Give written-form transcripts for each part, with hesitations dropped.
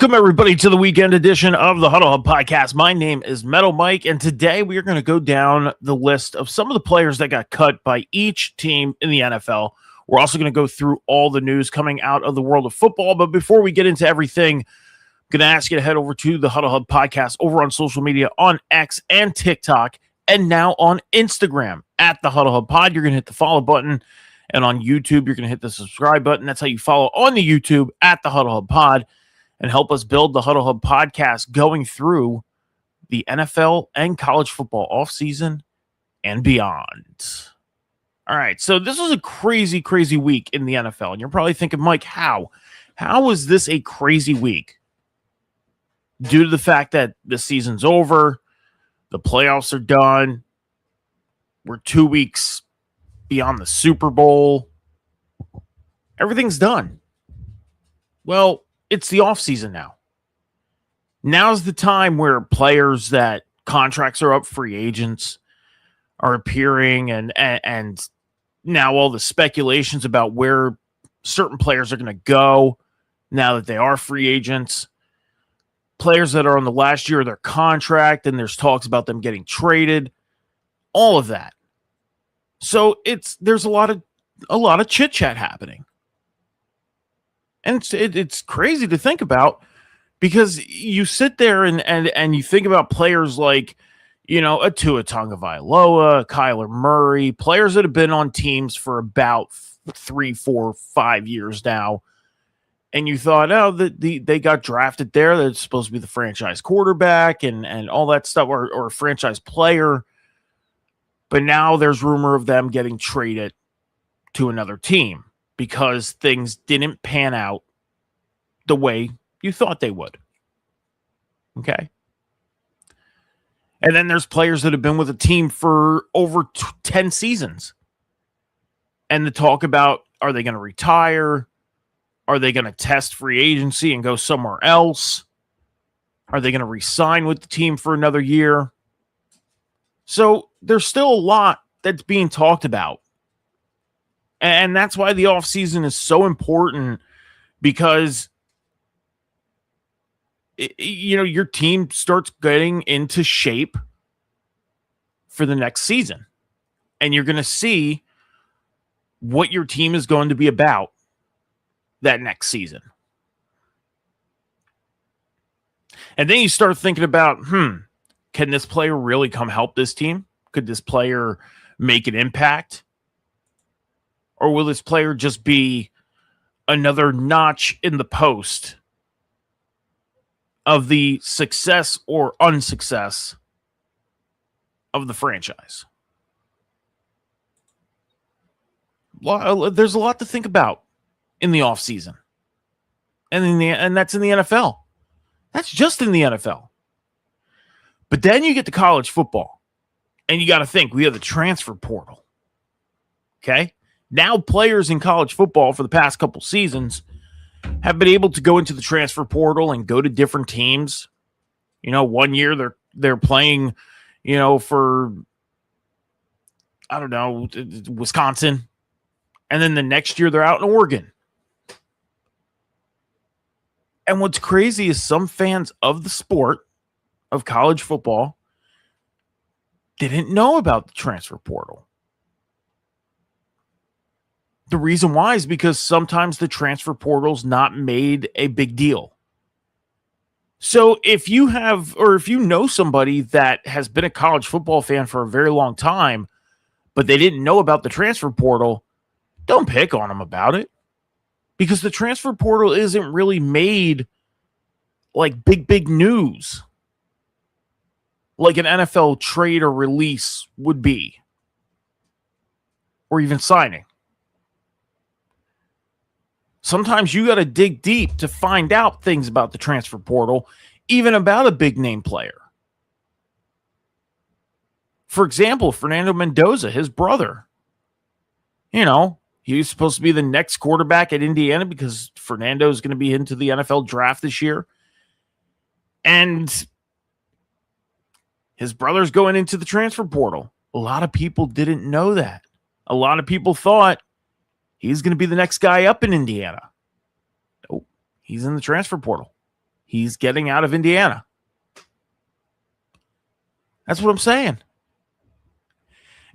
Welcome, everybody, to the weekend edition of the Huddle Hub Podcast. My name is Metal Mike, and today we are going to go down the list of some of the players that got cut by each team in the NFL. We're also going to go through all the news coming out of the world of football. But before we get into everything, I'm going to ask you to head over to the Huddle Hub Podcast over on social media on X and TikTok, and now on Instagram at the Huddle Hub Pod. You're going to hit the follow button, and on YouTube, you're going to hit the subscribe button. That's how you follow on the YouTube at the Huddle Hub Pod, and help us build the Huddle Hub Podcast going through the NFL and college football offseason and beyond. All right, so this was a crazy, crazy week in the NFL. And you're probably thinking, Mike, how? How was this a crazy week? Due to the fact that the season's over, the playoffs are done, we're 2 weeks beyond the Super Bowl, everything's done. Well, it's the offseason now. Now's the time where players that contracts are up, free agents are appearing, and now all the speculations about where certain players are going to go now that they are free agents. Players that are on the last year of their contract, and there's talks about them getting traded. All of that. So there's a lot of chit-chat happening. And it's crazy to think about, because you sit there and you think about players like, a Tua Tagovailoa, Kyler Murray, players that have been on teams for about 3, 4, 5 years now. And you thought, they got drafted there. They're supposed to be the franchise quarterback and all that stuff, or franchise player. But now there's rumor of them getting traded to another team because things didn't pan out the way you thought they would. Okay. And then there's players that have been with a team for over 10 seasons. And the talk about, are they going to retire? Are they going to test free agency and go somewhere else? Are they going to re-sign with the team for another year? So there's still a lot that's being talked about. And that's why the offseason is so important, because your team starts getting into shape for the next season. And you're going to see what your team is going to be about that next season. And then you start thinking about, can this player really come help this team? Could this player make an impact? Or will this player just be another notch in the post of the success or unsuccess of the franchise? There's a lot to think about in the offseason. And that's in the NFL. That's just in the NFL. But then you get to college football, and you got to think, we have the transfer portal. Okay? Now players in college football for the past couple seasons have been able to go into the transfer portal and go to different teams. 1 year they're playing, for, I don't know, Wisconsin. And then the next year they're out in Oregon. And what's crazy is some fans of the sport of college football didn't know about the transfer portal. The reason why is because sometimes the transfer portal's not made a big deal. So if you know somebody that has been a college football fan for a very long time, but they didn't know about the transfer portal, don't pick on them about it. Because the transfer portal isn't really made like big news, like an NFL trade or release would be, or even signing. Sometimes you got to dig deep to find out things about the transfer portal, even about a big name player. For example, Fernando Mendoza, his brother, he was supposed to be the next quarterback at Indiana because Fernando is going to be into the NFL draft this year. And his brother's going into the transfer portal. A lot of people didn't know that. A lot of people thought he's going to be the next guy up in Indiana. Nope. He's in the transfer portal. He's getting out of Indiana. That's what I'm saying.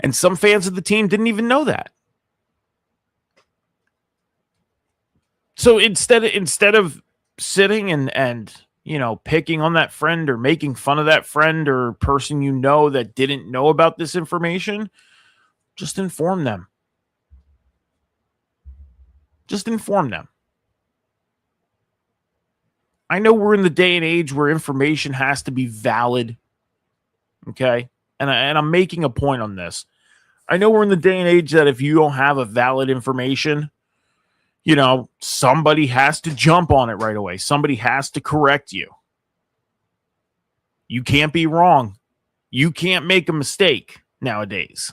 And some fans of the team didn't even know that. So instead of sitting and picking on that friend or making fun of that friend or person that didn't know about this information, just inform them. Just inform them. I know we're in the day and age where information has to be valid. Okay? And I'm making a point on this. I know we're in the day and age that if you don't have a valid information, somebody has to jump on it right away. Somebody has to correct you. You can't be wrong. You can't make a mistake nowadays.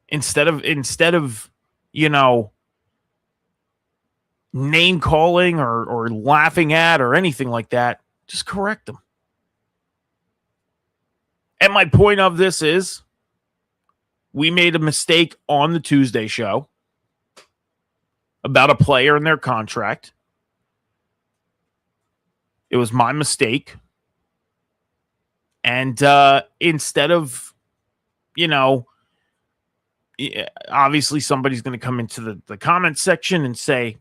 Instead of name calling or laughing at or anything like that, just correct them. And my point of this is, we made a mistake on the Tuesday show about a player and their contract. It was my mistake. And instead of, obviously somebody's going to come into the comment section and say,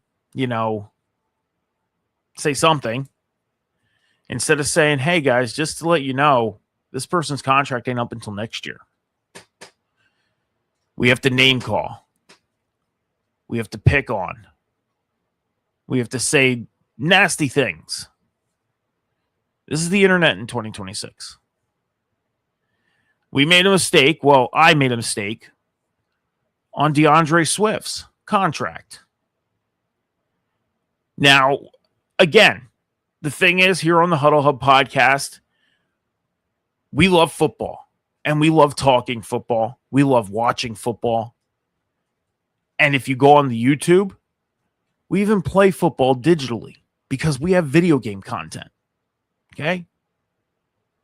say something. Instead of saying, hey, guys, just to let you know, this person's contract ain't up until next year. We have to name call. We have to pick on. We have to say nasty things. This is the internet in 2026. We made a mistake. Well, I made a mistake on DeAndre Swift's contract. Now, again, the thing is, here on the Huddle Hub podcast, we love football and we love talking football. We love watching football. And if you go on the YouTube, we even play football digitally because we have video game content. Okay?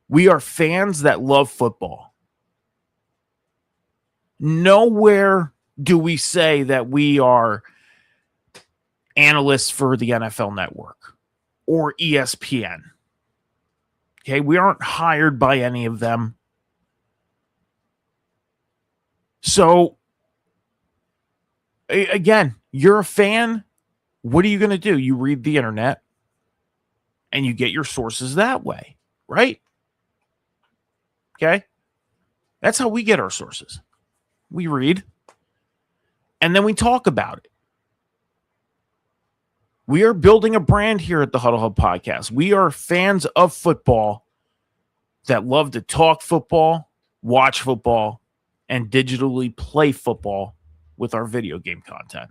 We are fans that love football. Nowhere do we say that we are analysts for the NFL Network or ESPN. Okay, we aren't hired by any of them. So, again, you're a fan. What are you going to do? You read the internet and you get your sources that way, right? Okay? That's how we get our sources. We read and then we talk about it. We are building a brand here at the Huddle Hub podcast. We are fans of football that love to talk football, watch football, and digitally play football with our video game content.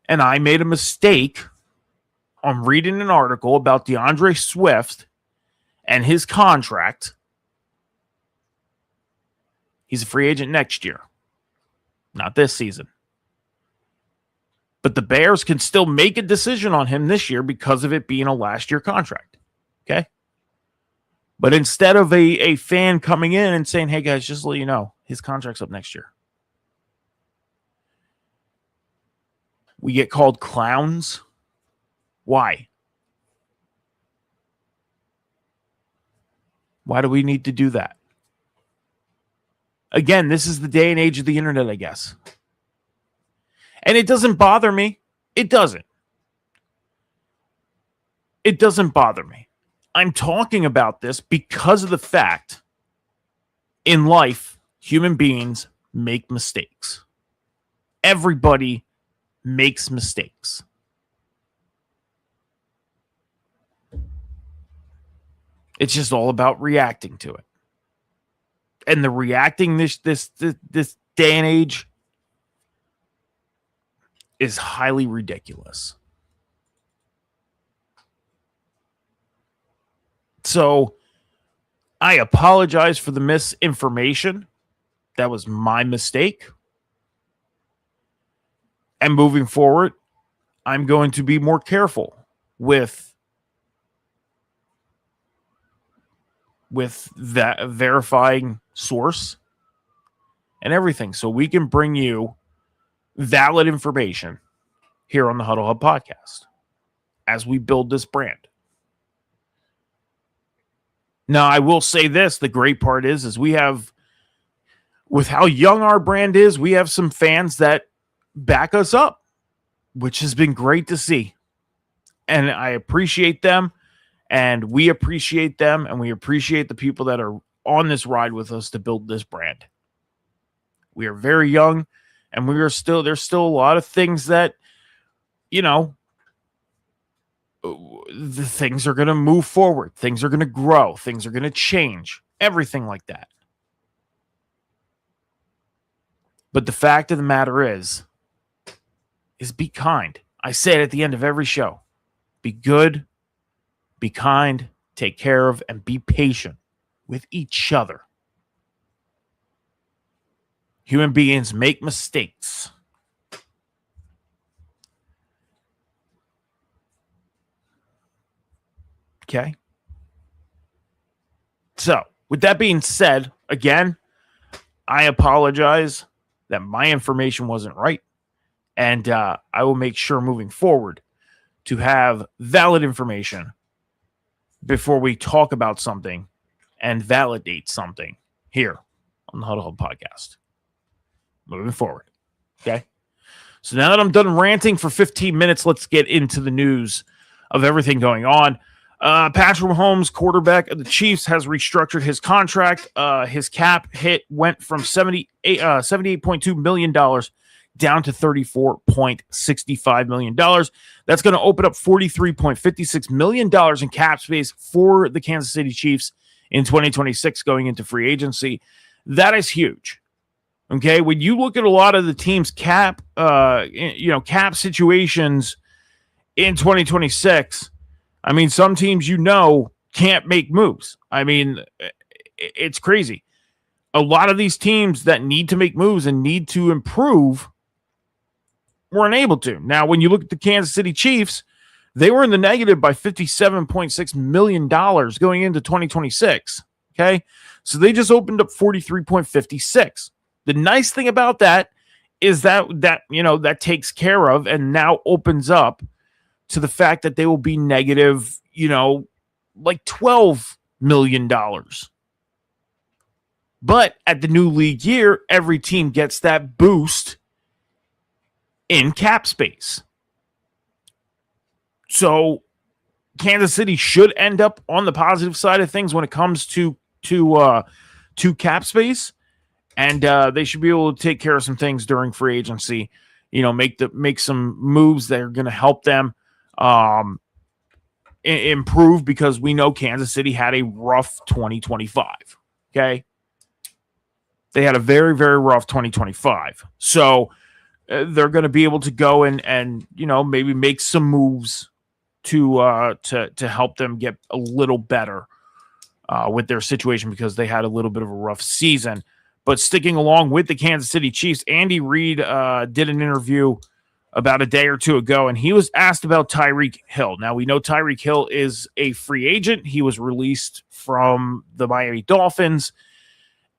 And I made a mistake on reading an article about DeAndre Swift and his contract. He's a free agent next year. Not this season. But the Bears can still make a decision on him this year because of it being a last year contract. Okay? But instead of a fan coming in and saying, hey guys, just to let you know, his contract's up next year. We get called clowns. Why? Why do we need to do that? Again, this is the day and age of the internet, I guess. And it doesn't bother me. It doesn't. It doesn't bother me. I'm talking about this because of the fact in life, human beings make mistakes. Everybody makes mistakes. It's just all about reacting to it. And the reacting this day and age is highly ridiculous. So I apologize for the misinformation. That was my mistake. And moving forward, I'm going to be more careful with that verifying source and everything, so we can bring you valid information here on the Huddle Hub podcast as we build this brand. Now, I will say this, the great part is we have, with how young our brand is, we have some fans that back us up, which has been great to see. And I appreciate them, and we appreciate them, and we appreciate the people that are on this ride with us to build this brand. We are very young, and there's still a lot of things that, the things are going to move forward. Things are going to grow. Things are going to change. Everything like that. But the fact of the matter is be kind. I say it at the end of every show. Be good, be kind, take care of, and be patient with each other. Human beings make mistakes. Okay? So, with that being said, again, I apologize that my information wasn't right. And I will make sure moving forward to have valid information before we talk about something and validate something here on the Huddle Hub podcast. Moving forward. Okay? So now that I'm done ranting for 15 minutes, let's get into the news of everything going on. Patrick Mahomes, quarterback of the Chiefs, has restructured his contract. His cap hit went from $78.2 million down to $34.65 million. That's going to open up $43.56 million in cap space for the Kansas City Chiefs in 2026 going into free agency. That is huge. Okay, when you look at a lot of the team's cap situations in 2026, I mean, some teams can't make moves. I mean, it's crazy. A lot of these teams that need to make moves and need to improve weren't able to. Now, when you look at the Kansas City Chiefs, they were in the negative by $57.6 million going into 2026. Okay, so they just opened up 43.56. The nice thing about that is that takes care of and now opens up to the fact that they will be negative, like $12 million. But at the new league year, every team gets that boost in cap space. So Kansas City should end up on the positive side of things when it comes to cap space. And they should be able to take care of some things during free agency, make some moves that are going to help them improve, because we know Kansas City had a rough 2025. Okay. They had a very, very rough 2025. So they're going to be able to go and maybe make some moves to help them get a little better with their situation, because they had a little bit of a rough season. But sticking along with the Kansas City Chiefs, Andy Reid did an interview about a day or two ago, and he was asked about Tyreek Hill. Now, we know Tyreek Hill is a free agent. He was released from the Miami Dolphins.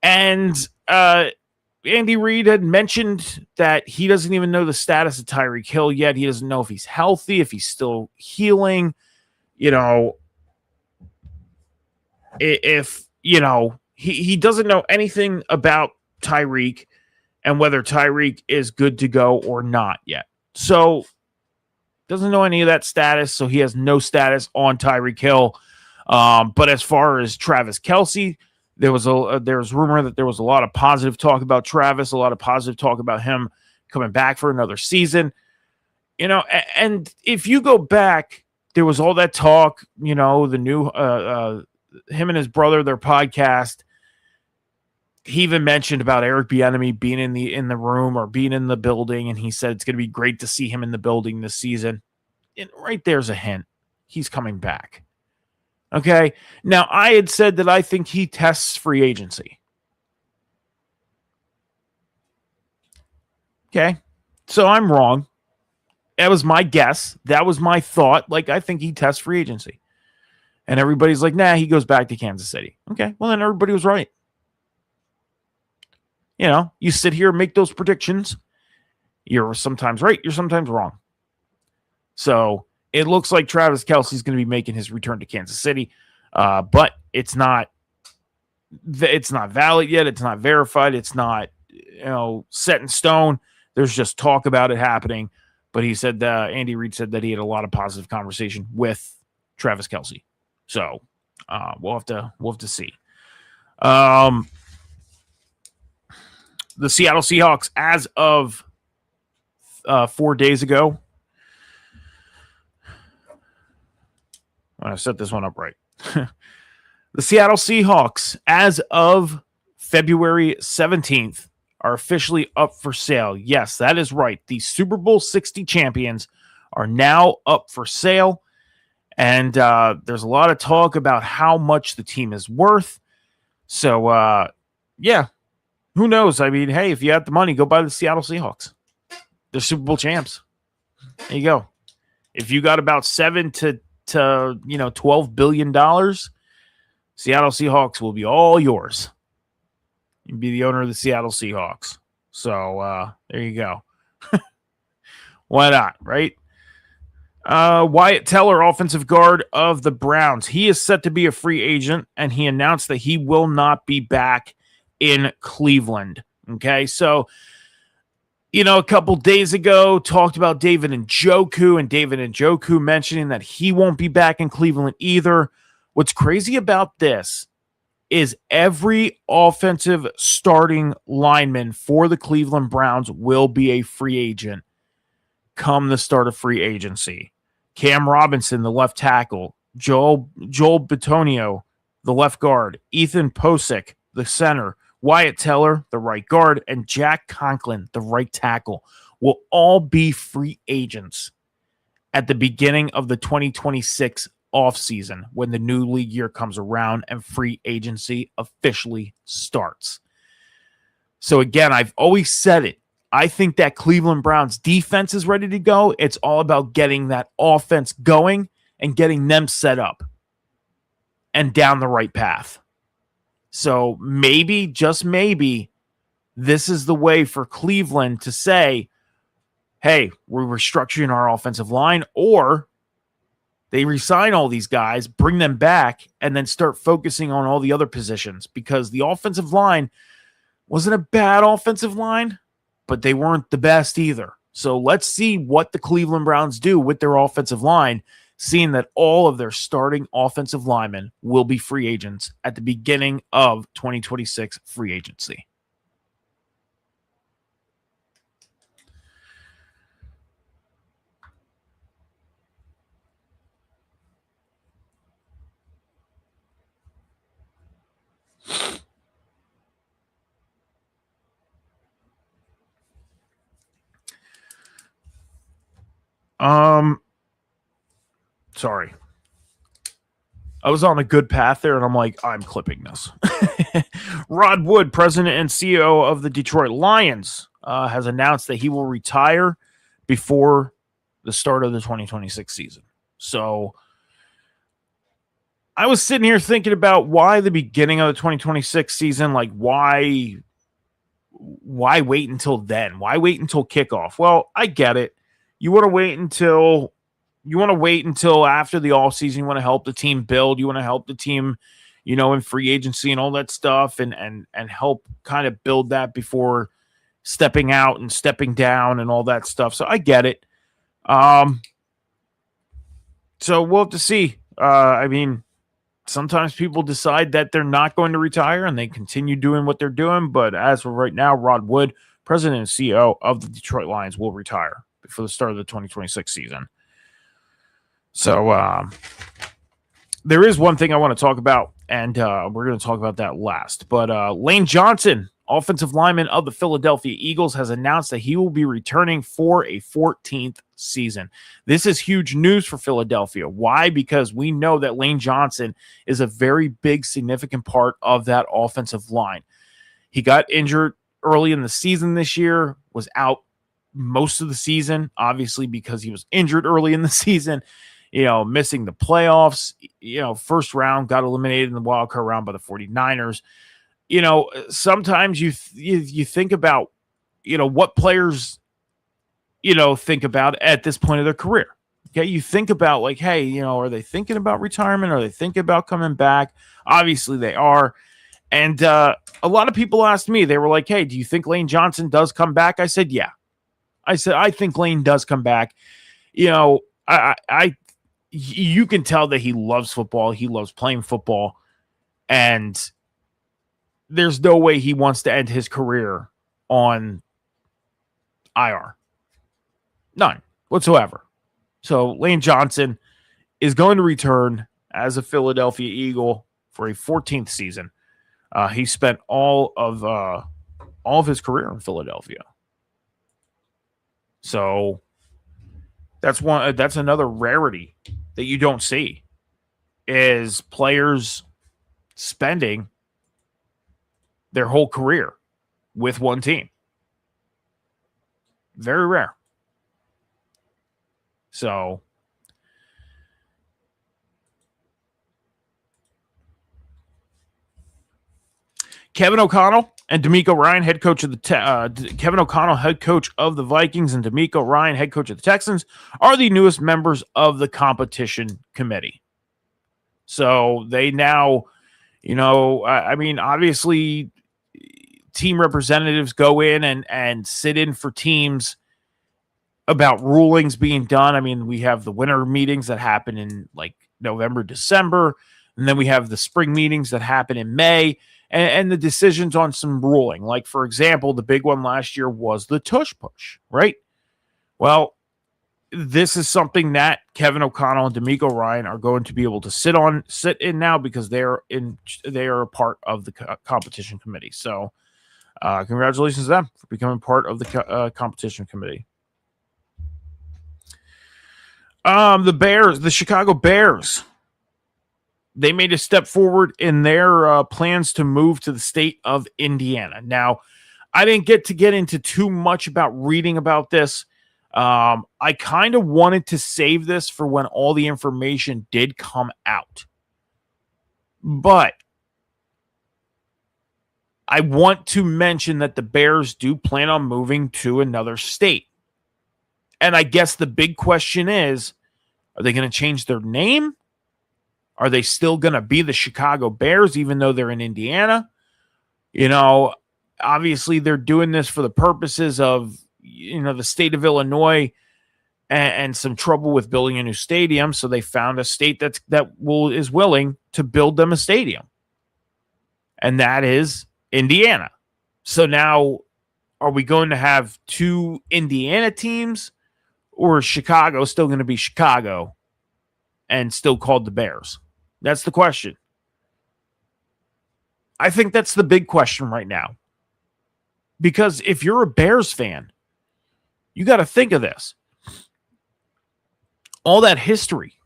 And Andy Reid had mentioned that he doesn't even know the status of Tyreek Hill yet. He doesn't know if he's healthy, if he's still healing, He doesn't know anything about Tyreek and whether Tyreek is good to go or not yet. So doesn't know any of that status. So he has no status on Tyreek Hill. But as far as Travis Kelce, there was rumor that there was a lot of positive talk about Travis, a lot of positive talk about him coming back for another season. And if you go back, there was all that talk, the new him and his brother, their podcast. He even mentioned about Eric Bieniemy being in the room or being in the building, and he said it's going to be great to see him in the building this season. And right there's a hint. He's coming back. Okay? Now, I had said that I think he tests free agency. Okay? So I'm wrong. That was my guess. That was my thought. I think he tests free agency. And everybody's like, nah, he goes back to Kansas City. Okay, well, then everybody was right. You sit here and make those predictions. You're sometimes right. You're sometimes wrong. So it looks like Travis Kelce is going to be making his return to Kansas City. But it's not valid yet. It's not verified. It's not, set in stone. There's just talk about it happening. But he said, Andy Reid said that he had a lot of positive conversation with Travis Kelce. So we'll have to see. The Seattle Seahawks, as of 4 days ago, I set this one up right. The Seattle Seahawks, as of February 17th, are officially up for sale. Yes, that is right. The Super Bowl 60 champions are now up for sale. And there's a lot of talk about how much the team is worth. So, who knows? I mean, hey, if you have the money, go buy the Seattle Seahawks. They're Super Bowl champs. There you go. If you got about $7 to $12 billion, Seattle Seahawks will be all yours. You'd be the owner of the Seattle Seahawks. So there you go. Why not, right? Wyatt Teller, offensive guard of the Browns. He is set to be a free agent, and he announced that he will not be back in Cleveland. Okay, so, a couple days ago, talked about David Njoku, and David Njoku mentioning that he won't be back in Cleveland either. What's crazy about this is every offensive starting lineman for the Cleveland Browns will be a free agent come the start of free agency. Cam Robinson, the left tackle, Joel Bitonio, the left guard, Ethan Posick, the center, Wyatt Teller, the right guard, and Jack Conklin, the right tackle, will all be free agents at the beginning of the 2026 offseason when the new league year comes around and free agency officially starts. So again, I've always said it. I think that Cleveland Browns defense is ready to go. It's all about getting that offense going and getting them set up and down the right path. So maybe, just maybe, this is the way for Cleveland to say, hey, we're restructuring our offensive line, or they resign all these guys, bring them back, and then start focusing on all the other positions, because the offensive line wasn't a bad offensive line, but they weren't the best either. So let's see what the Cleveland Browns do with their offensive line, seeing that all of their starting offensive linemen will be free agents at the beginning of 2026 free agency. Sorry. I was on a good path there, and I'm like, I'm clipping this. Rod Wood, president and CEO of the Detroit Lions, has announced that he will retire before the start of the 2026 season. So I was sitting here thinking about why the beginning of the 2026 season, like why wait until then? Why wait until kickoff? Well, I get it. You want to wait until after the offseason. You want to help the team build. You want to help the team, in free agency and all that stuff, and help kind of build that before stepping out and stepping down and all that stuff. So I get it. So we'll have to see. Sometimes people decide that they're not going to retire and they continue doing what they're doing. But as of right now, Rod Wood, president and CEO of the Detroit Lions, will retire before the start of the 2026 season. So there is one thing I want to talk about, and we're going to talk about that last. But Lane Johnson, offensive lineman of the Philadelphia Eagles, has announced that he will be returning for a 14th season. This is huge news for Philadelphia. Why? Because we know that Lane Johnson is a very big, significant part of that offensive line. He got injured early in the season this year, was out most of the season, obviously because he was injured early in the season, missing the playoffs, first round, got eliminated in the wild card round by the 49ers. Sometimes you think about, what players, think about at this point of their career. Okay. You think about like, hey, are they thinking about retirement? Are they thinking about coming back? Obviously they are. And a lot of people asked me, they were like, hey, do you think Lane Johnson does come back? I said, yeah. I think Lane does come back. You can tell that he loves football. He loves playing football. And there's no way he wants to end his career on IR. None whatsoever. So Lane Johnson is going to return as a Philadelphia Eagle for a 14th season. He spent all of his career in Philadelphia. So that's another rarity that you don't see, is players spending their whole career with one team. Very rare. So Kevin O'Connell and DeMeco Ryan, head coach of the Kevin O'Connell, head coach of the Vikings, and DeMeco Ryan, head coach of the Texans, are the newest members of the competition committee. So they now, obviously team representatives go in and sit in for teams about rulings being done. I mean, we have the winter meetings that happen in like November, December. And then we have the spring meetings that happen in May and the decisions on some ruling. Like, for example, the big one last year was the tush push, right? Well, this is something that Kevin O'Connell and D'Amico Ryan are going to be able to sit in now because they are a part of the competition committee. So congratulations to them for becoming part of the competition committee. The Chicago Bears, they made a step forward in their plans to move to the state of Indiana. Now, I didn't get into too much about reading about this. I kind of wanted to save this for when all the information did come out. But I want to mention that the Bears do plan on moving to another state. And I guess the big question is, are they going to change their name? Are they still going to be the Chicago Bears, even though they're in Indiana? You know, obviously they're doing this for the purposes of, the state of Illinois and some trouble with building a new stadium. So they found a state is willing to build them a stadium. And that is Indiana. So now, are we going to have two Indiana teams, or is Chicago still going to be Chicago and still called the Bears? That's the question. I think that's the big question right now. Because if you're a Bears fan, you got to think of this. All that history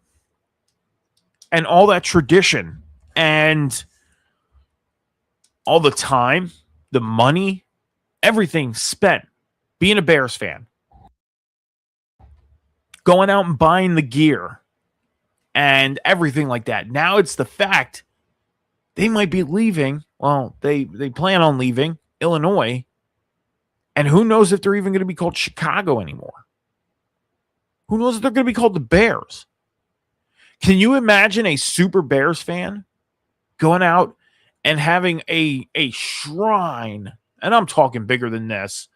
and all that tradition and all the time, the money, everything spent being a Bears fan, going out and buying the gear and everything like that. Now it's the fact they might be leaving. Well, they plan on leaving Illinois. And who knows if they're even going to be called Chicago anymore? Who knows if they're going to be called the Bears? Can you imagine a super Bears fan going out and having a shrine? And I'm talking bigger than this.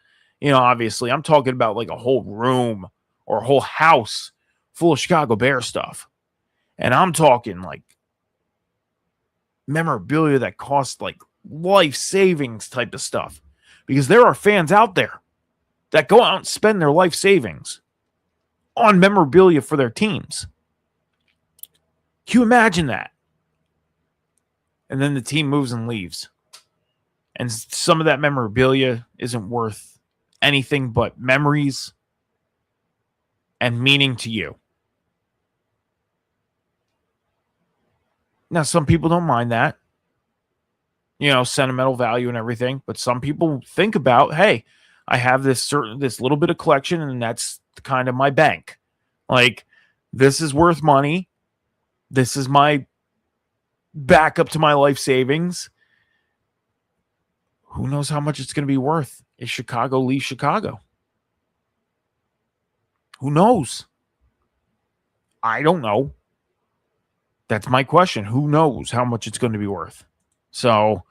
Obviously, I'm talking about like a whole room or a whole house full of Chicago Bears stuff. And I'm talking like memorabilia that costs like life savings type of stuff. Because there are fans out there that go out and spend their life savings on memorabilia for their teams. Can you imagine that? And then the team moves and leaves. And some of that memorabilia isn't worth anything but memories and meaning to you. Now, some people don't mind that. Sentimental value and everything. But some people think about, hey, I have this little bit of collection, and that's kind of my bank. Like, this is worth money. This is my backup to my life savings. Who knows how much it's going to be worth if Chicago leaves Chicago? Who knows? I don't know. That's my question. Who knows how much it's going to be worth? So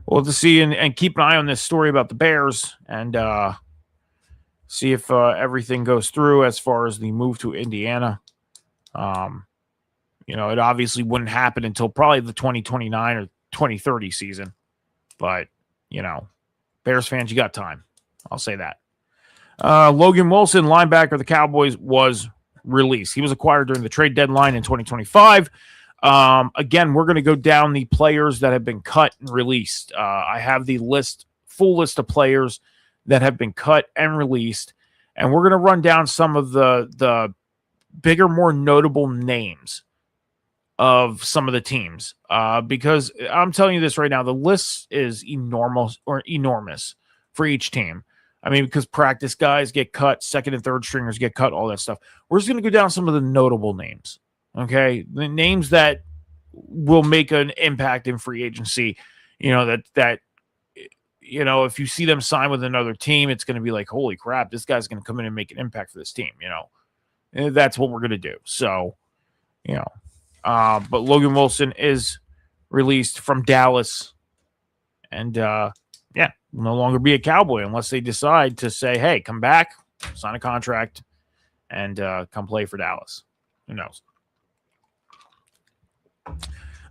we'll have to see and keep an eye on this story about the Bears and see if everything goes through as far as the move to Indiana. It obviously wouldn't happen until probably the 2029 or 2030 season. But, Bears fans, you got time. I'll say that. Logan Wilson, linebacker of the Cowboys, was released. He was acquired during the trade deadline in 2025. Again, we're going to go down the players that have been cut and released. I have the full list of players that have been cut and released, and we're going to run down some of the bigger, more notable names of some of the teams. Because I'm telling you this right now, the list is enormous for each team. I mean, because practice guys get cut, second and third stringers get cut, all that stuff. We're just going to go down some of the notable names. Okay, the names that will make an impact in free agency. That if you see them sign with another team, it's going to be like, holy crap, this guy's going to come in and make an impact for this team. And that's what we're going to do. So, but Logan Wilson is released from Dallas, and will no longer be a Cowboy unless they decide to say, hey, come back, sign a contract, and come play for Dallas. Who knows?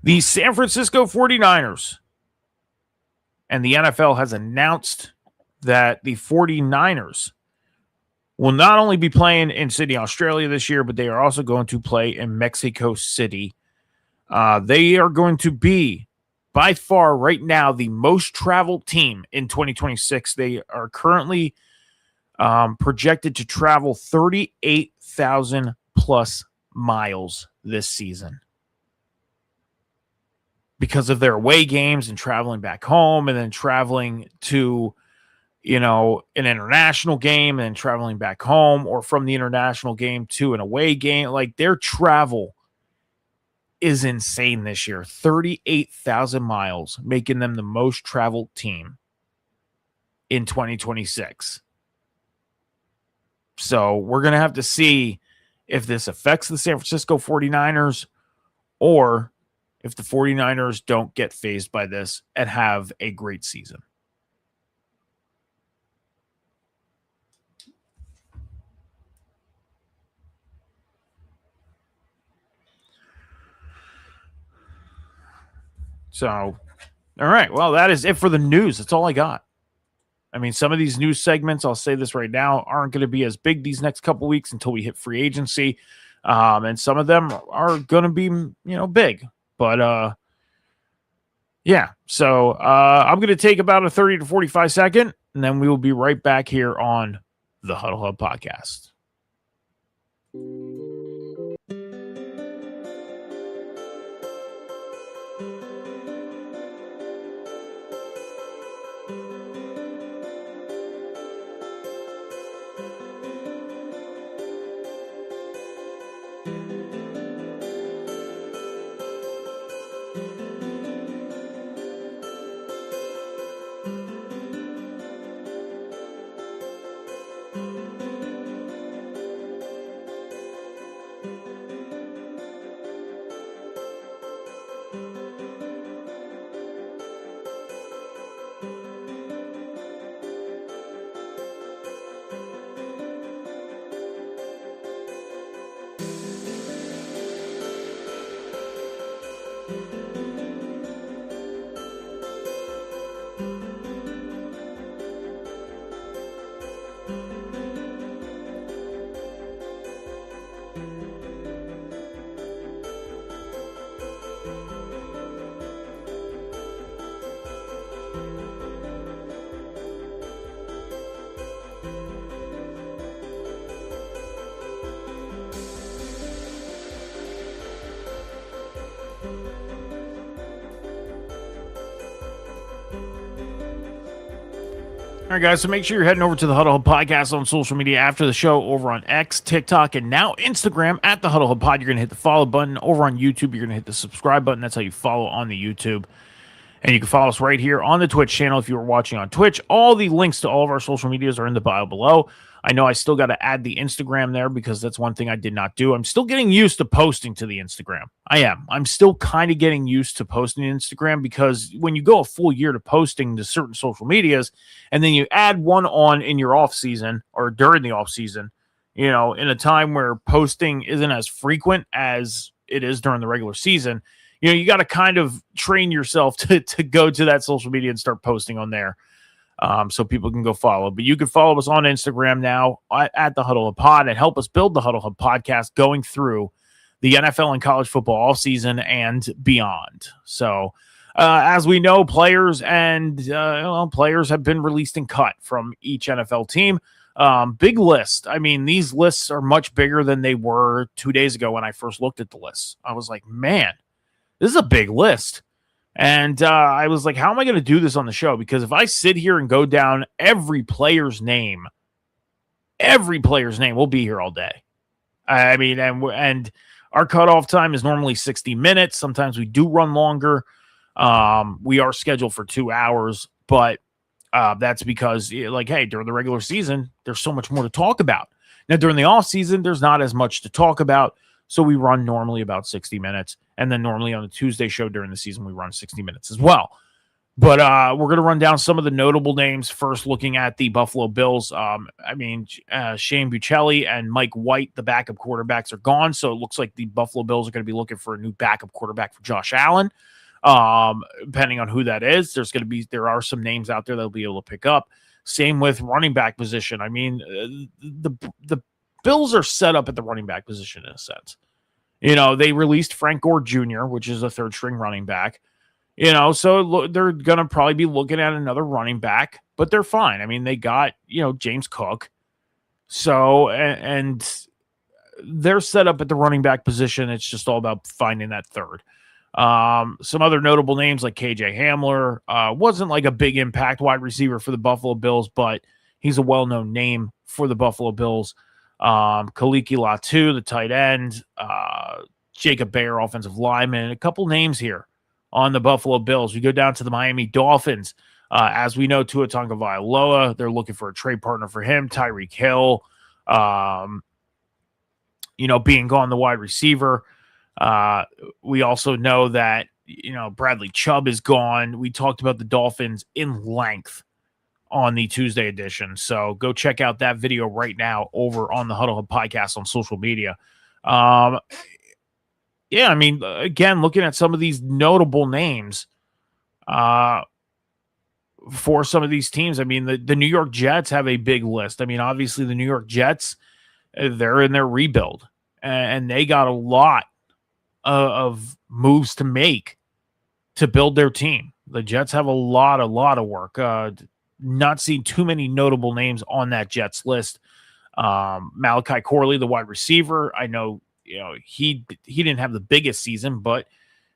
The San Francisco 49ers and the NFL has announced that the 49ers will not only be playing in Sydney, Australia this year, but they are also going to play in Mexico City. They are going to be, by far right now, the most traveled team in 2026. They are currently projected to travel 38,000 plus miles this season because of their away games and traveling back home and then traveling to, an international game and traveling back home, or from the international game to an away game. Like, their travel is insane this year. 38,000 miles, making them the most traveled team in 2026. So we're going to have to see if this affects the San Francisco 49ers or if the 49ers don't get fazed by this and have a great season. So, all right. Well, that is it for the news. That's all I got. I mean, some of these news segments, I'll say this right now, aren't going to be as big these next couple weeks until we hit free agency. And some of them are going to be, big. But, yeah. So I'm going to take about a 30 to 45 second, and then we will be right back here on the Huddle Hub Podcast. All right, guys, so make sure you're heading over to the Huddle Hub Podcast on social media after the show over on X, TikTok, and now Instagram at the Huddle Hub Pod. You're going to hit the follow button. Over on YouTube, you're going to hit the subscribe button. That's how you follow on the YouTube. And you can follow us right here on the Twitch channel if you are watching on Twitch. All the links to all of our social medias are in the bio below. I know I still got to add the Instagram there because that's one thing I did not do. I'm still getting used to posting to the Instagram. I am. I'm still kind of getting used to posting to Instagram because when you go a full year to posting to certain social medias and then you add one on in your off season or during the off season, in a time where posting isn't as frequent as it is during the regular season, you got to kind of train yourself to go to that social media and start posting on there. So people can go follow. But you can follow us on Instagram now at the Huddle Hub Pod and help us build the Huddle Hub Podcast going through the NFL and college football all season and beyond. So as we know, players have been released and cut from each NFL team. Big list. I mean, these lists are much bigger than they were 2 days ago when I first looked at the lists. I was like, man, this is a big list. And I was like, how am I going to do this on the show? Because if I sit here and go down every player's name, we'll be here all day. I mean, and our cutoff time is normally 60 minutes. Sometimes we do run longer. We are scheduled for 2 hours, but that's because, hey, during the regular season, there's so much more to talk about. Now, during the off season, there's not as much to talk about. So we run normally about 60 minutes. And then normally on the Tuesday show during the season, we run 60 minutes as well. But we're going to run down some of the notable names first, looking at the Buffalo Bills. Shane Buechele and Mike White, the backup quarterbacks, are gone. So it looks like the Buffalo Bills are going to be looking for a new backup quarterback for Josh Allen. Depending on who that is, there are some names out there they'll be able to pick up. Same with running back position. I mean, the Bills are set up at the running back position in a sense. They released Frank Gore Jr., which is a third string running back. So they're going to probably be looking at another running back, but they're fine. I mean, they got, James Cook. So, and they're set up at the running back position. It's just all about finding that third. Some other notable names like KJ Hamler, wasn't like a big impact wide receiver for the Buffalo Bills, but he's a well-known name for the Buffalo Bills. Kaliki Latu, the tight end, Jacob Bayer, offensive lineman, a couple names here on the Buffalo Bills. We go down to the Miami Dolphins. As we know, Tua Tagovailoa, they're looking for a trade partner for him. Tyreek Hill, being gone, the wide receiver. We also know that, Bradley Chubb is gone. We talked about the Dolphins in length on the Tuesday edition. So go check out that video right now over on the Huddle Hub podcast on social media. Again, looking at some of these notable names for some of these teams, I mean, the New York Jets have a big list. I mean, obviously the New York Jets, they're in their rebuild, and they got a lot of moves to make to build their team. The Jets have a lot of work. Not seeing too many notable names on that Jets list. Malachi Corley, the wide receiver, I know, he didn't have the biggest season, but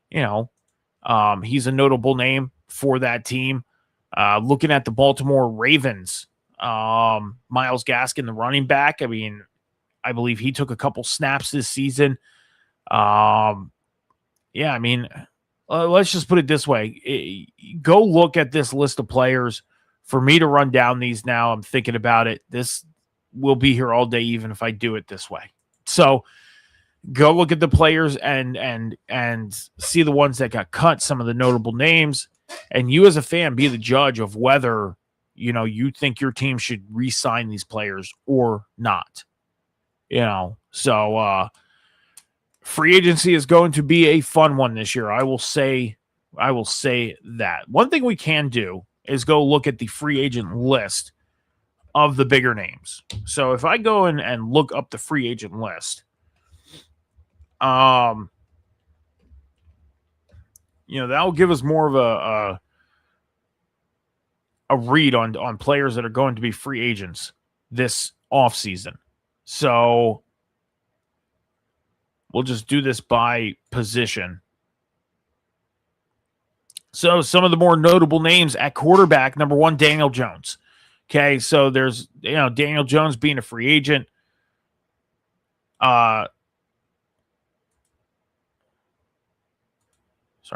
he's a notable name for that team. Looking at the Baltimore Ravens, Myles Gaskin, the running back. I mean, I believe he took a couple snaps this season. Let's just put it this way. Go look at this list of players. For me to run down these now, I'm thinking about it. This will be here all day, even if I do it this way. So go look at the players and see the ones that got cut, some of the notable names, and you as a fan be the judge of whether, you think your team should re-sign these players or not. So free agency is going to be a fun one this year. I will say that. One thing we can do is go look at the free agent list of the bigger names. So if I go in and look up the free agent list, that will give us more of a read on players that are going to be free agents this offseason. So we'll just do this by position. So some of the more notable names at quarterback, number one, Daniel Jones. Okay, so there's, Daniel Jones being a free agent. Sorry,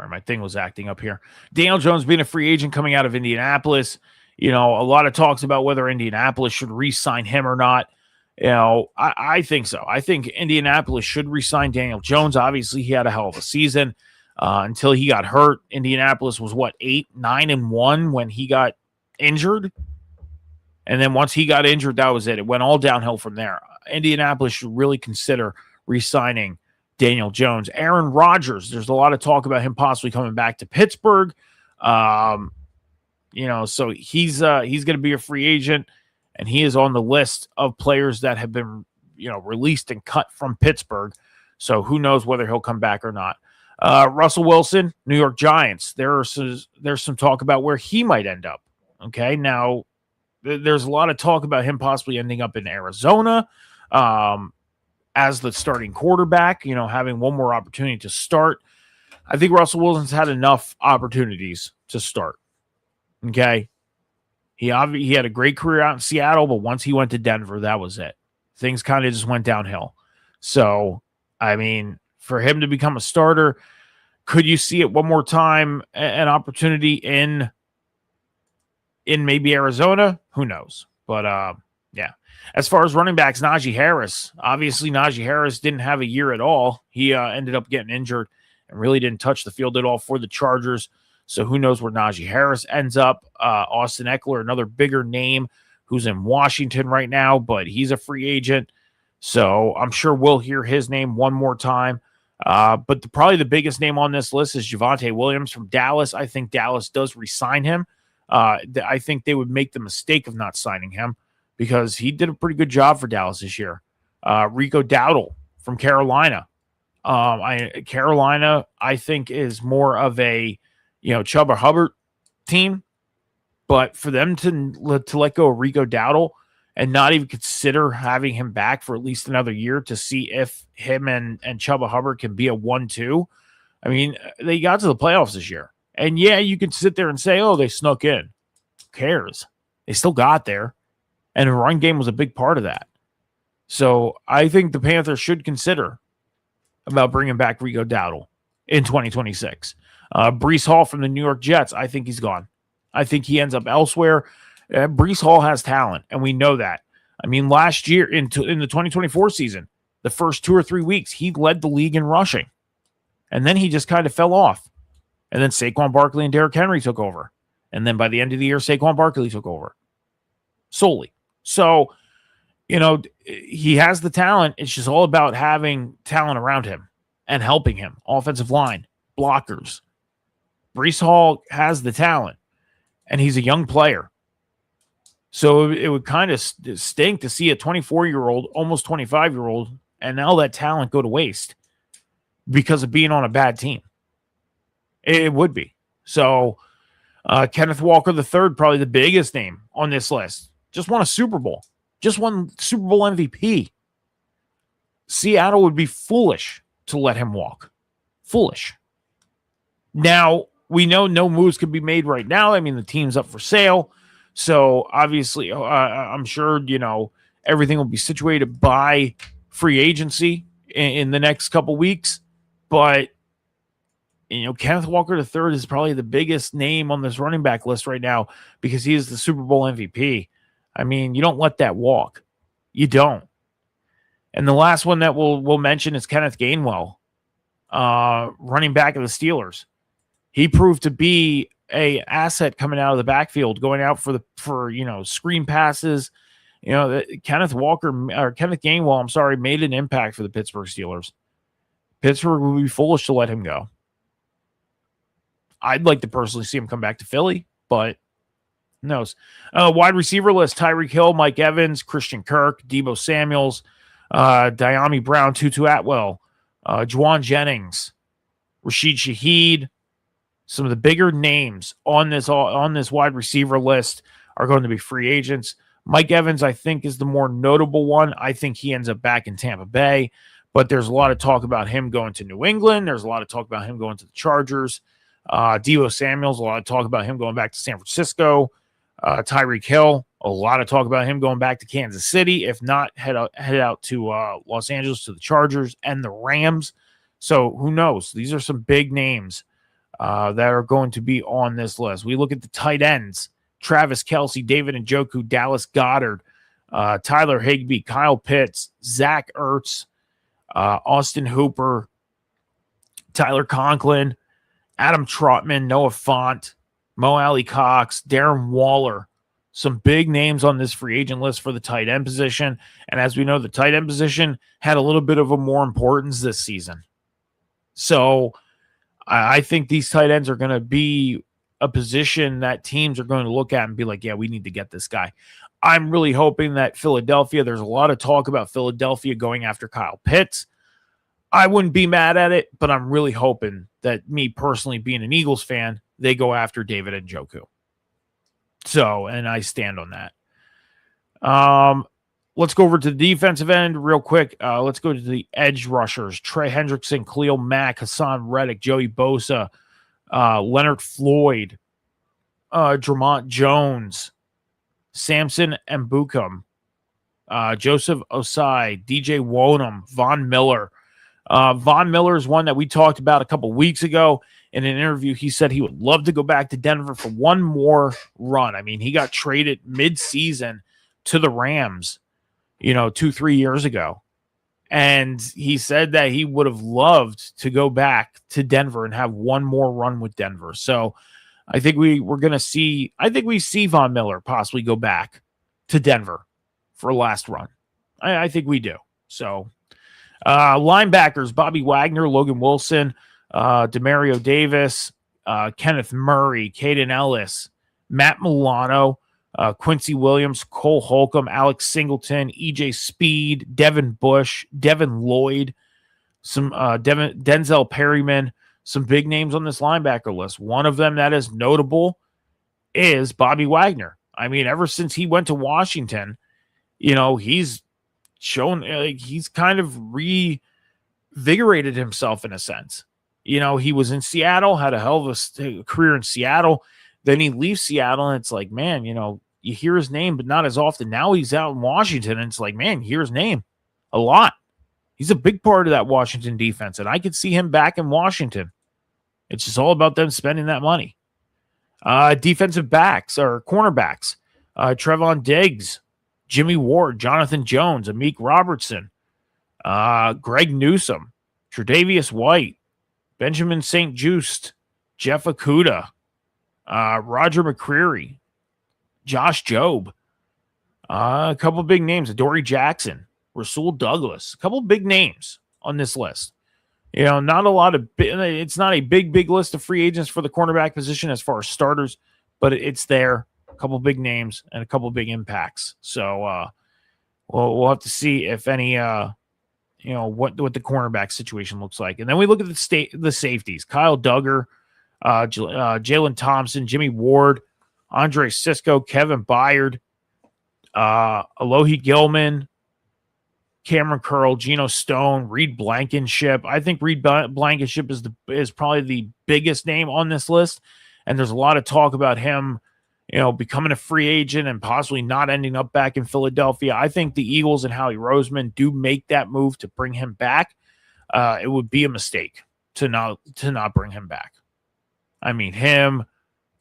my thing was acting up here. Daniel Jones being a free agent coming out of Indianapolis. A lot of talks about whether Indianapolis should re-sign him or not. I think so. I think Indianapolis should re-sign Daniel Jones. Obviously, he had a hell of a season. Until he got hurt. Indianapolis was 8-9-1 when he got injured. And then once he got injured, that was it. It went all downhill from there. Indianapolis should really consider re-signing Daniel Jones. Aaron Rodgers, there's a lot of talk about him possibly coming back to Pittsburgh. So he's going to be a free agent, and he is on the list of players that have been, released and cut from Pittsburgh. So who knows whether he'll come back or not. Russell Wilson, New York Giants. There's some talk about where he might end up. Okay, now there's a lot of talk about him possibly ending up in Arizona as the starting quarterback, having one more opportunity to start. I think Russell Wilson's had enough opportunities to start. Okay, he had a great career out in Seattle, but once he went to Denver, that was it. Things kind of just went downhill. So, I mean, for him to become a starter, could you see it one more time, an opportunity in maybe Arizona? Who knows? But, yeah. As far as running backs, Najee Harris. Obviously, Najee Harris didn't have a year at all. He ended up getting injured and really didn't touch the field at all for the Chargers. So who knows where Najee Harris ends up. Austin Eckler, another bigger name who's in Washington right now, but he's a free agent. So I'm sure we'll hear his name one more time. But probably the biggest name on this list is Javonte Williams from Dallas. I think Dallas does re-sign him. I think they would make the mistake of not signing him because he did a pretty good job for Dallas this year. Rico Dowdle from Carolina. Carolina, I think, is more of a Chuba Hubbard team, but for them to let go of Rico Dowdle and not even consider having him back for at least another year to see if him and Chuba Hubbard can be a 1-2. I mean, they got to the playoffs this year. And yeah, you can sit there and say, oh, they snuck in. Who cares? They still got there. And the run game was a big part of that. So I think the Panthers should consider about bringing back Rico Dowdle in 2026. Breece Hall from the New York Jets, I think he's gone. I think he ends up elsewhere. Breece Hall has talent, and we know that. I mean, last year in the 2024 season, the first 2 or 3 weeks, he led the league in rushing. And then he just kind of fell off. And then Saquon Barkley and Derrick Henry took over. And then by the end of the year, Saquon Barkley took over solely. So, he has the talent. It's just all about having talent around him and helping him. Offensive line, blockers. Breece Hall has the talent, and he's a young player. So it would kind of stink to see a 24-year-old, almost 25-year-old, and all that talent go to waste because of being on a bad team. It would be. So Kenneth Walker III, probably the biggest name on this list, just won a Super Bowl. Just won Super Bowl MVP. Seattle would be foolish to let him walk. Foolish. Now, we know no moves could be made right now. I mean, the team's up for sale. So, obviously, I'm sure, everything will be situated by free agency in the next couple weeks. But, Kenneth Walker III is probably the biggest name on this running back list right now because he is the Super Bowl MVP. I mean, you don't let that walk. You don't. And the last one that we'll mention is Kenneth Gainwell, running back of the Steelers. He proved to be a asset coming out of the backfield, going out for screen passes. Kenneth Gainwell, made an impact for the Pittsburgh Steelers. Pittsburgh would be foolish to let him go. I'd like to personally see him come back to Philly, but who knows? Wide receiver list: Tyreek Hill, Mike Evans, Christian Kirk, Deebo Samuels, Diami Brown, Tutu Atwell, Juwan Jennings, Rashid Shaheed. Some of the bigger names on this wide receiver list are going to be free agents. Mike Evans, I think, is the more notable one. I think he ends up back in Tampa Bay, but there's a lot of talk about him going to New England. There's a lot of talk about him going to the Chargers. Deebo Samuels, a lot of talk about him going back to San Francisco. Tyreek Hill, a lot of talk about him going back to Kansas City. If not, head out to Los Angeles to the Chargers and the Rams. So who knows? These are some big names that are going to be on this list. We look at the tight ends: Travis Kelce, David Njoku, Dallas Goedert, Tyler Higbee, Kyle Pitts, Zach Ertz, Austin Hooper, Tyler Conklin, Adam Trotman, Noah Fant, Mo Alley Cox, Darren Waller. Some big names on this free agent list for the tight end position. And as we know, the tight end position had a little bit of a more importance this season. So I think these tight ends are going to be a position that teams are going to look at and be like, yeah, we need to get this guy. I'm really hoping that Philadelphia, there's a lot of talk about Philadelphia going after Kyle Pitts. I wouldn't be mad at it, but I'm really hoping that, me personally being an Eagles fan, they go after David Njoku. So, and I stand on that. Let's go over to the defensive end real quick. Let's go to the edge rushers: Trey Hendrickson, Khalil Mack, Hassan Reddick, Joey Bosa, Leonard Floyd, Dramont Jones, Samson Mbukum, Joseph Osai, DJ Wonum, Von Miller. Von Miller is one that we talked about a couple weeks ago. In an interview, he said he would love to go back to Denver for one more run. I mean, he got traded mid-season to the Rams, 2-3 years ago. And he said that he would have loved to go back to Denver and have one more run with Denver. So I think we see Von Miller possibly go back to Denver for a last run. I think we do. So linebackers, Bobby Wagner, Logan Wilson, Demario Davis, Kenneth Murray, Caden Ellis, Matt Milano, Quincy Williams, Cole Holcomb, Alex Singleton, EJ Speed, Devin Bush, Devin Lloyd, some Denzel Perryman, some big names on this linebacker list. One of them that is notable is Bobby Wagner. I mean, ever since he went to Washington, he's shown he's kind of revigorated himself in a sense. He was in Seattle, had a hell of a career in Seattle. Then he leaves Seattle, and it's like, man, you hear his name, but not as often. Now he's out in Washington, and it's like, man, you hear his name a lot. He's a big part of that Washington defense, and I could see him back in Washington. It's just all about them spending that money. Defensive backs or cornerbacks, Trevon Diggs, Jimmy Ward, Jonathan Jones, Amik Robertson, Greg Newsome, Tre'Davious White, Benjamin St. Juste, Jeff Okudah, Roger McCreary, Josh Jobe, a couple big names, Adoree Jackson, Rasul Douglas, a couple big names on this list. Not a lot of, it's not a big list of free agents for the cornerback position as far as starters, but it's there. A couple big names and a couple big impacts. So we'll have to see if any, what the cornerback situation looks like. And then we look at the safeties, Kyle Duggar, Jalen Thompson, Jimmy Ward, Andre Sisco, Kevin Byard, Alohi Gilman, Cameron Curl, Geno Stone, Reed Blankenship. I think Reed Blankenship is probably the biggest name on this list. And there's a lot of talk about him, becoming a free agent and possibly not ending up back in Philadelphia. I think the Eagles and Howie Roseman do make that move to bring him back. It would be a mistake to not bring him back. I mean, him,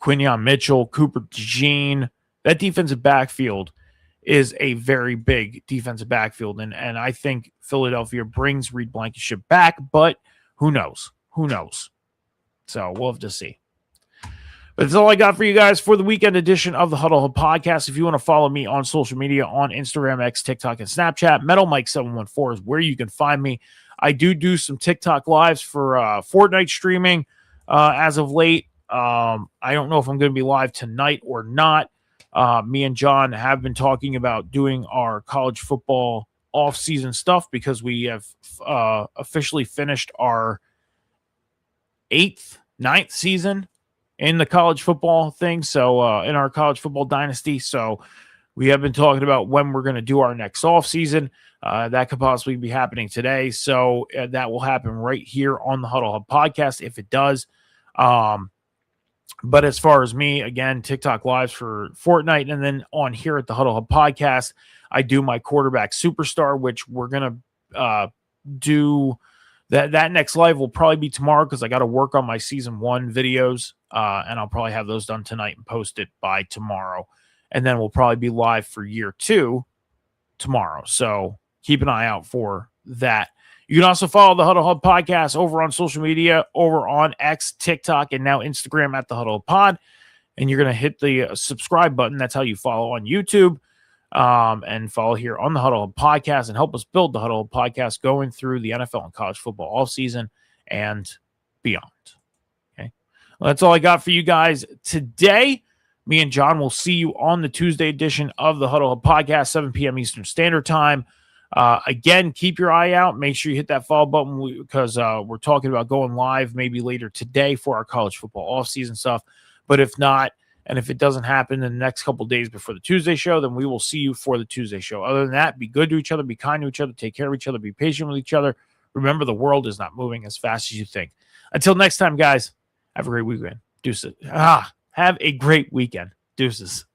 Quinyon Mitchell, Cooper DeJean, that defensive backfield is a very big defensive backfield. And I think Philadelphia brings Reed Blankenship back, but who knows? So we'll have to see. But that's all I got for you guys for the weekend edition of the Huddle Hub Podcast. If you want to follow me on social media, on Instagram, X, TikTok, and Snapchat, Metal Mike 714 is where you can find me. I do some TikTok lives for Fortnite streaming as of late. I don't know if I'm going to be live tonight or not. Me and John have been talking about doing our college football off-season stuff because we have officially finished our 9th season in the college football thing. So in our college football dynasty. So we have been talking about when we're going to do our next off-season. That could possibly be happening today. So that will happen right here on the Huddle Hub Podcast if it does. But as far as me, again, TikTok lives for Fortnite, and then on here at the Huddle Hub Podcast, I do my quarterback superstar, which we're going to do. That next live will probably be tomorrow because I got to work on my season 1 videos, and I'll probably have those done tonight and post it by tomorrow. And then we'll probably be live for year 2 tomorrow. So keep an eye out for that. You can also follow the Huddle Hub Podcast over on social media, over on X, TikTok, and now Instagram at the Huddle Pod. And you're going to hit the subscribe button. That's how you follow on YouTube, and follow here on the Huddle Hub Podcast and help us build the Huddle Hub Podcast going through the NFL and college football all season and beyond. Okay, well, that's all I got for you guys today. Me and John will see you on the Tuesday edition of the Huddle Hub Podcast, 7 p.m. Eastern Standard Time. Again, keep your eye out. Make sure you hit that follow button because we're talking about going live maybe later today for our college football offseason stuff. But if not, and if it doesn't happen in the next couple of days before the Tuesday show, then we will see you for the Tuesday show. Other than that, be good to each other, be kind to each other, take care of each other, be patient with each other. Remember, the world is not moving as fast as you think. Until next time, guys, have a great weekend. Deuces. Have a great weekend. Deuces.